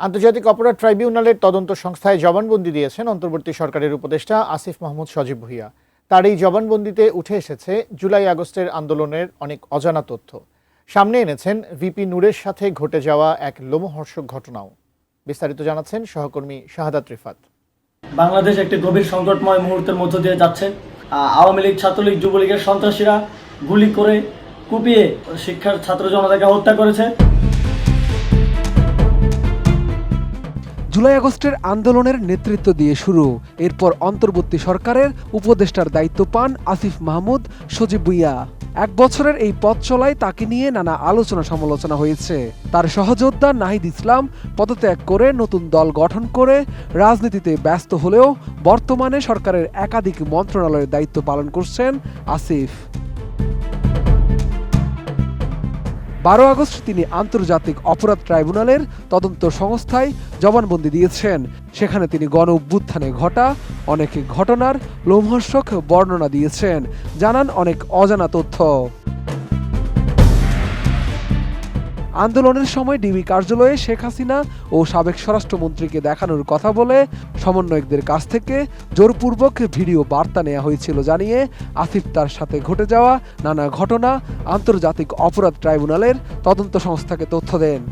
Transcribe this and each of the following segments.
আন্তর্জাতিক অপরাধ ট্রাইব্যুনালের তদন্ত সংস্থায় জবানবন্দি দিয়েছেন অন্তর্বর্তী সরকারের উপদেষ্টা আসিফ মাহমুদ সজীব ভুঁইয়া। তার এই জবানবন্দিতে উঠে এসেছে জুলাই আগস্টের আন্দোলনের অনেক অজানা তথ্য। সামনে এনেছেন ভিপি নূরের সাথে ঘটে যাওয়া এক লোমহর্ষক ঘটনাও। বিস্তারিত জানাচ্ছেন সহকর্মী শাহাদাত রিফাত। বাংলাদেশ একটি গভীর সংকটময় মুহূর্তের মধ্য দিয়ে যাচ্ছে। আওয়ামী লীগ, ছাত্রলীগ, যুবলীগের সন্ত্রাসীরা গুলি করে কুপিয়ে শিক্ষার ছাত্র জনতাকে হত্যা করেছে। জুলাই আগস্টের আন্দোলনের নেতৃত্ব দিয়ে শুরু, এরপর অন্তর্বর্তী সরকারের উপদেষ্টার দায়িত্ব পান আসিফ মাহমুদ সজীব ভুঁইয়া। এক বছরের এই পথ চলায় তাকে নিয়ে নানা আলোচনা সমালোচনা হয়েছে। তার সহযোদ্ধা নাহিদ ইসলাম পদত্যাগ করে নতুন দল গঠন করে রাজনীতিতে ব্যস্ত হলেও বর্তমানে সরকারের একাধিক মন্ত্রণালয়ের দায়িত্ব পালন করছেন আসিফ। 12 আগস্ট তিনি আন্তর্জাতিক অপরাধ ট্রাইব্যুনালের তদন্ত সংস্থায় জবানবন্দি দিয়েছেন। সেখানে তিনি গণ অভ্যুত্থানে ঘটা অনেক ঘটনার লোমহর্ষক বর্ণনা দিয়েছেন, জানান অনেক অজানা তথ্য। আন্দোলনের সময় ডিবি কার্যালয়ে শেখ হাসিনা ও সাবেক স্বরাষ্ট্রমন্ত্রীকে দেখানোর কথা বলে সমন্বয়কদের কাছ থেকে জোরপূর্বক ভিডিও বার্তা নেওয়া হয়েছিল জানিয়ে আসিফ তার সাথে ঘটে যাওয়া নানা ঘটনা আন্তর্জাতিক অপরাধ ট্রাইব্যুনালের তদন্ত সংস্থাকে তথ্য দেন।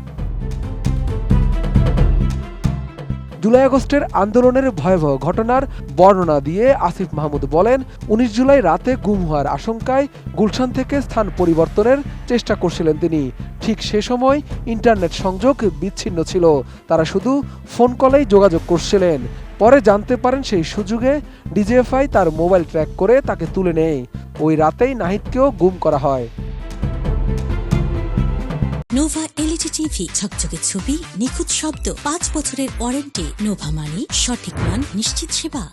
জুলাই আগস্টের আন্দোলনের ভয়াবহ ঘটনার বর্ণনা দিয়ে আসিফ মাহমুদ বলেন, 19 জুলাই রাতে গুম হওয়ার আশঙ্কায় গুলশান থেকে স্থান পরিবর্তনের চেষ্টা করছিলেন তিনি। ঠিক সে সময় ইন্টারনেট সংযোগ বিচ্ছিন্ন ছিল, তারা শুধু ফোন কলেই যোগাযোগ করছিলেন। পরে জানতে পারেন সেই সুযোগে ডিজিএফআই তার মোবাইল ট্র্যাক করে তাকে তুলে নেয়। ওই রাতেই নাহিদকেও গুম করা হয়। নোভা এলইডি টিভি, ঝকঝকে ছবি, নিখুঁত শব্দ, 5 বছরের ওয়ারেন্টি। নোভা মানে সঠিক মান, নিশ্চিত সেবা।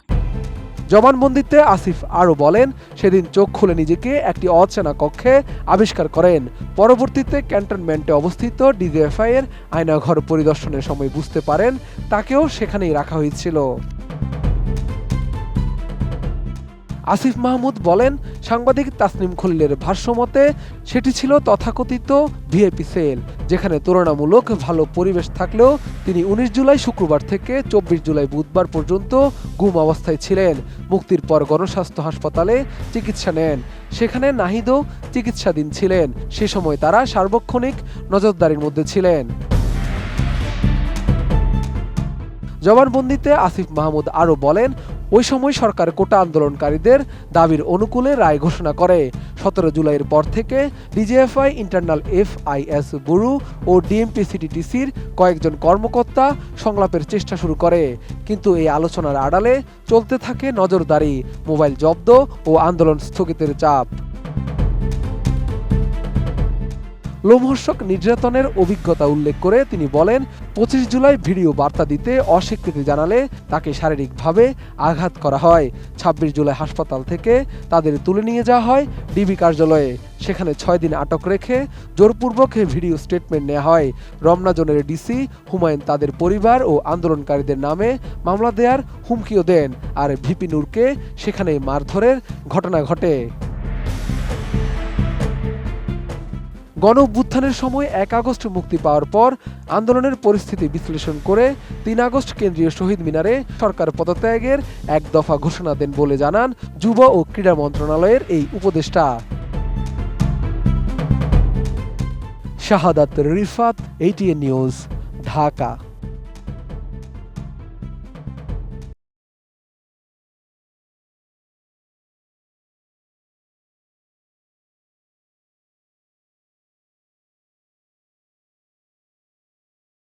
জবানবন্দিতে আসিফ আরও বলেন, সেদিন চোখ খুলে নিজেকে একটি অচেনা কক্ষে আবিষ্কার করেন। পরবর্তীতে ক্যান্টনমেন্টে অবস্থিত ডিজিএফআই এর আয়নাঘর পরিদর্শনের সময় বুঝতে পারেন তাকেও সেখানেই রাখা হয়েছিল। আসিফ মাহমুদ বলেন, সাংবাদিক তাসনিম খলিলের ভাষ্যমতে সেটি ছিল তথাকথিত ভিআইপি সেল, যেখানে তুলনামূলক ভালো পরিবেশ থাকলেও তিনি 19 জুলাই শুক্রবার থেকে 24 জুলাই বুধবার পর্যন্ত গুম অবস্থায় ছিলেন। মুক্তির পর গণস্বাস্থ্য হাসপাতালে চিকিৎসা নেন। সেখানে নাহিদও চিকিৎসাধীন ছিলেন। সে সময় তারা সার্বক্ষণিক নজরদারির মধ্যে ছিলেন। জবানবন্দিতে আসিফ মাহমুদ আরও বলেন, ওই সময় সরকার কোটা আন্দোলনকারীদের দাবির অনুকূলে রায় ঘোষণা করে। 17 জুলাইয়ের পর থেকে ডিজিএফআই, ইন্টারনাল এফআইএস ব্যুরো ও ডিএমপি-সিটিটিসির কয়েকজন কর্মকর্তা সংলাপের চেষ্টা শুরু করে। কিন্তু এই আলোচনার আড়ালে চলতে থাকে নজরদারি, মোবাইল জব্দ ও আন্দোলন স্থগিতের চাপ। লোমহর্ষক নির্যাতনের অভিজ্ঞতা উল্লেখ করে তিনি বলেন, 25 জুলাই ভিডিও বার্তা দিতে অস্বীকৃতি জানালে তাকে শারীরিকভাবে আঘাত করা হয়। 26 জুলাই হাসপাতাল থেকে তাদের তুলে নিয়ে যাওয়া হয় ডিবি কার্যালয়ে। সেখানে 6 দিন আটক রেখে জোরপূর্বক ভিডিও স্টেটমেন্ট নেওয়া হয়। রমনা জোনের ডিসি হুমায়ুন তাদের পরিবার ও আন্দোলনকারীদের নামে মামলা দেওয়ার হুমকিও দেন, আর ভিপি নূরকে সেখানে মারধরের ঘটনা ঘটে। গণ অভ্যুত্থানের সময় 1 আগস্ট মুক্তি পাওয়ার পর আন্দোলনের পরিস্থিতি বিশ্লেষণ করে 3 আগস্ট কেন্দ্রীয় শহীদ মিনারে সরকার পদত্যাগের এক দফা ঘোষণা দেন বলে জানান যুব ও ক্রীড়া মন্ত্রণালয়ের এই উপদেষ্টা। শাহাদাত রিফাত, ATN নিউজ, ঢাকা।